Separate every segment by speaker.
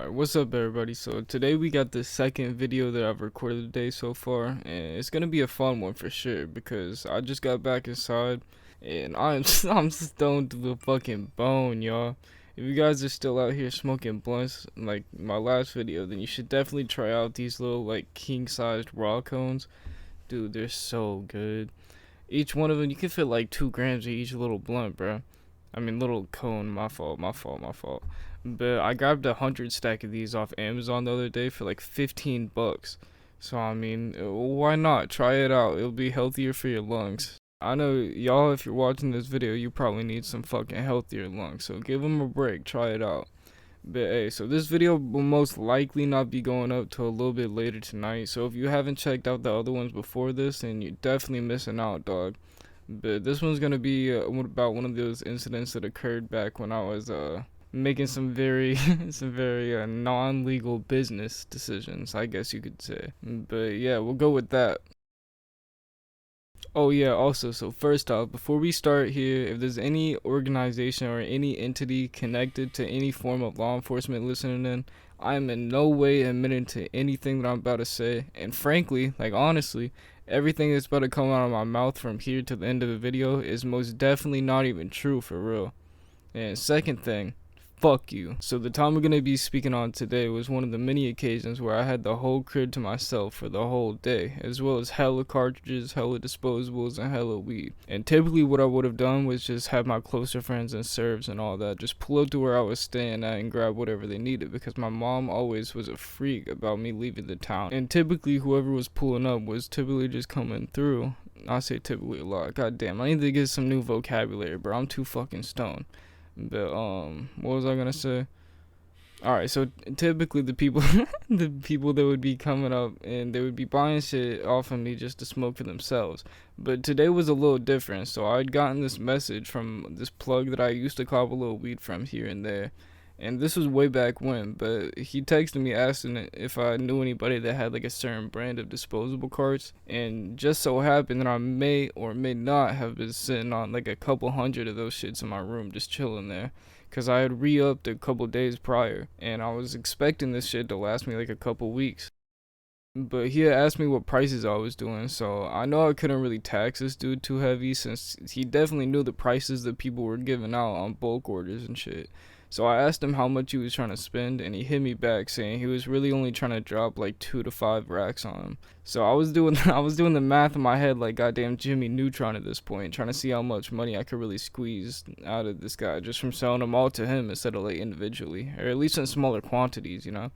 Speaker 1: Alright, what's up everybody? So today we got the second video that I've recorded today so far, and it's gonna be a fun one for sure because I just got back inside and I'm stoned to the fucking bone, y'all. If you guys are still out here smoking blunts like my last video, then you should definitely try out these little like king-sized raw cones. Dude, they're so good. Each one of them, you can fit like 2 grams of each little blunt, bro. I mean, little cone. My fault. But I grabbed 100 stack of these off Amazon the other day for like 15 bucks. So I mean, why not? Try it out. It'll be healthier for your lungs. I know y'all, if you're watching this video, you probably need some fucking healthier lungs. So give them a break. Try it out. But hey, so this video will most likely not be going up till a little bit later tonight. So if you haven't checked out the other ones before this, then you're definitely missing out, dog. But this one's gonna be about one of those incidents that occurred back when I was making some very some very non-legal business decisions, I guess you could say. But yeah, we'll go with that. Oh yeah, also, so first off, before we start here, if there's any organization or any entity connected to any form of law enforcement listening in, I am in no way admitting to anything that I'm about to say. And frankly, like honestly, everything that's about to come out of my mouth from here to the end of the video is most definitely not even true for real. And second thing, fuck you. So the time we're gonna be speaking on today was one of the many occasions where I had the whole crib to myself for the whole day, as well as hella cartridges, hella disposables, and hella weed. And typically what I would have done was just have my closer friends and serves and all that just pull up to where I was staying at and grab whatever they needed, because my mom always was a freak about me leaving the town. And typically whoever was pulling up was typically just coming through. I say typically a lot. God damn, I need to get some new vocabulary, bro. I'm too fucking stoned. But what was I gonna say? Alright, so typically the people the people that would be coming up and they would be buying shit off of me just to smoke for themselves. But today was a little different. So I'd gotten this message from this plug that I used to cop a little weed from here and there. And this was way back when, but he texted me asking if I knew anybody that had like a certain brand of disposable carts, and just so happened that I may or may not have been sitting on like a couple hundred of those shits in my room just chilling there, cause I had re-upped a couple days prior, and I was expecting this shit to last me like a couple weeks. But he had asked me what prices I was doing, so I know I couldn't really tax this dude too heavy since he definitely knew the prices that people were giving out on bulk orders and shit. So I asked him how much he was trying to spend, and he hit me back saying he was really only trying to drop like 2 to 5 racks on him. So I was doing the math in my head like goddamn Jimmy Neutron at this point, trying to see how much money I could really squeeze out of this guy just from selling them all to him instead of like individually, or at least in smaller quantities, you know.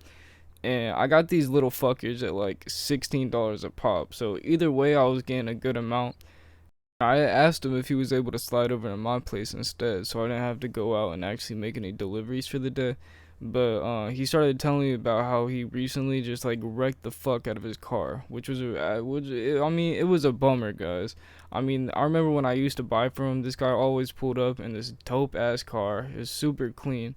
Speaker 1: And I got these little fuckers at like $16 a pop. So either way, I was getting a good amount. I asked him if he was able to slide over to my place instead, so I didn't have to go out and actually make any deliveries for the day. But he started telling me about how he recently just like wrecked the fuck out of his car, which was I mean, it was a bummer, guys. I mean, I remember when I used to buy from him, this guy always pulled up in this dope ass car. It was super clean.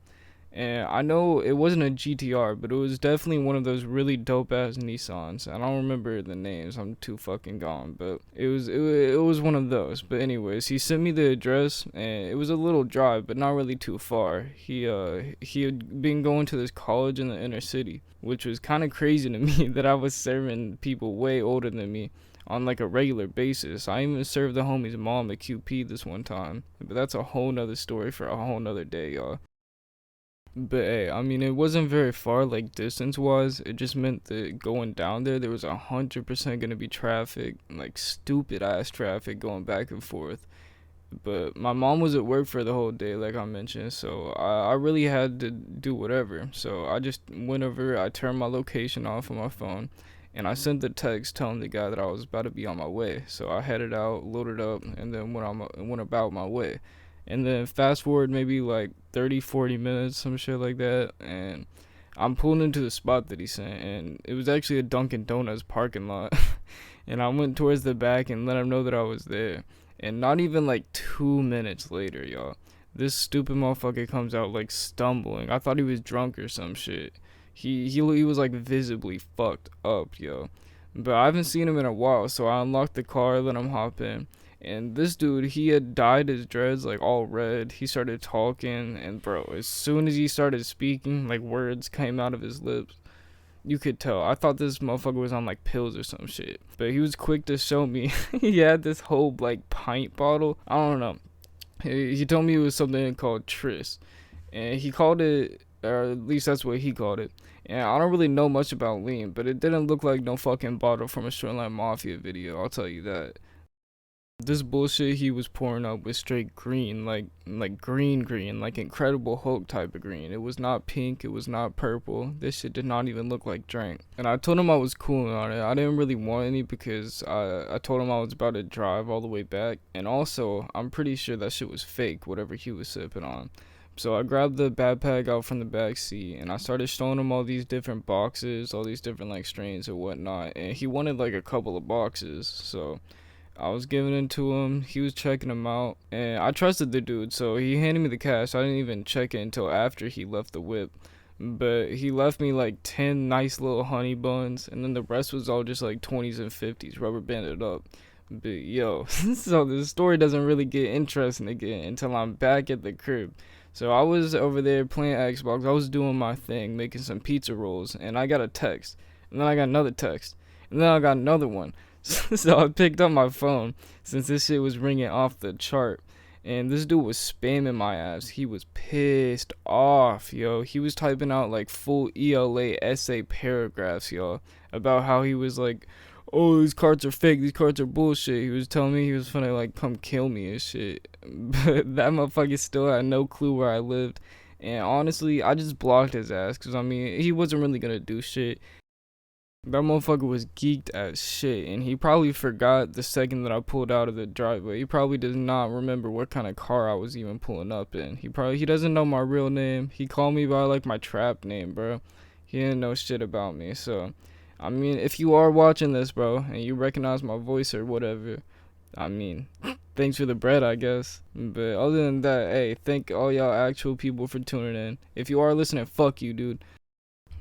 Speaker 1: And I know it wasn't a GTR, but it was definitely one of those really dope ass Nissans. I don't remember the names. I'm too fucking gone, but it was one of those. But anyways, he sent me the address, and it was a little drive, but not really too far. He had been going to this college in the inner city, which was kind of crazy to me that I was serving people way older than me on like a regular basis. I even served the homie's mom at QP this one time, but that's a whole nother story for a whole nother day, y'all. But hey, I mean, it wasn't very far, like distance wise. It just meant that going down there was 100% gonna be traffic, like stupid ass traffic going back and forth. But my mom was at work for the whole day, like I mentioned, so I really had to do whatever. So I just went over, I turned my location off on my phone, and I sent the text telling the guy that I was about to be on my way. So I headed out, loaded up, and then went about my way. And then fast forward maybe like 30-40 minutes, some shit like that, and I'm pulling into the spot that he sent, and it was actually a Dunkin' Donuts parking lot. And I went towards the back and let him know that I was there. And not even like 2 minutes later, y'all, this stupid motherfucker comes out like stumbling. I thought he was drunk or some shit. He was like visibly fucked up, yo. But I haven't seen him in a while, so I unlocked the car, let him hop in. And this dude, he had dyed his dreads like all red. He started talking, and bro, as soon as he started speaking, like words came out of his lips. You could tell. I thought this motherfucker was on like pills or some shit. But he was quick to show me. He had this whole like pint bottle. I don't know. He told me it was something called Tris. And he called it, or at least that's what he called it. And I don't really know much about lean, but it didn't look like no fucking bottle from a Shoreline Mafia video, I'll tell you that. This bullshit he was pouring up was straight green, like green, like Incredible Hulk type of green. It was not pink, it was not purple. This shit did not even look like drink. And I told him I was cool on it. I didn't really want any because I told him I was about to drive all the way back. And also, I'm pretty sure that shit was fake, whatever he was sipping on. So I grabbed the backpack out from the back seat and I started showing him all these different boxes, all these different like strains and whatnot. And he wanted like a couple of boxes, so I was giving it to him. He was checking them out, and I trusted the dude, so he handed me the cash. I didn't even check it until after he left the whip. But he left me like 10 nice little honey buns, and then the rest was all just like 20s and 50s, rubber banded up. But yo, so the story doesn't really get interesting again until I'm back at the crib. So I was over there playing Xbox. I was doing my thing, making some pizza rolls, and I got a text. And then I got another text. And then I got another one. So I picked up my phone since this shit was ringing off the chart. And this dude was spamming my ass. He was pissed off, yo. He was typing out like full ELA essay paragraphs, yo, about how he was like, oh, these cards are fake, these cards are bullshit. He was telling me he was finna like come kill me and shit. But that motherfucker still had no clue where I lived. And honestly, I just blocked his ass because I mean, he wasn't really gonna do shit. That motherfucker was geeked as shit, and he probably forgot the second that I pulled out of the driveway. He probably does not remember what kind of car I was even pulling up in. He doesn't know my real name. He called me by like my trap name, bro. He didn't know shit about me. So, I mean, if you are watching this, bro, and you recognize my voice or whatever, I mean, thanks for the bread, I guess. But other than that, hey, thank all y'all actual people for tuning in. If you are listening, fuck you, dude.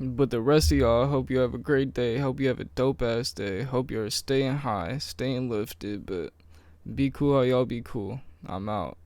Speaker 1: But the rest of y'all, I hope you have a great day. Hope you have a dope ass day. Hope you're staying high, staying lifted. But be cool how y'all be cool. I'm out.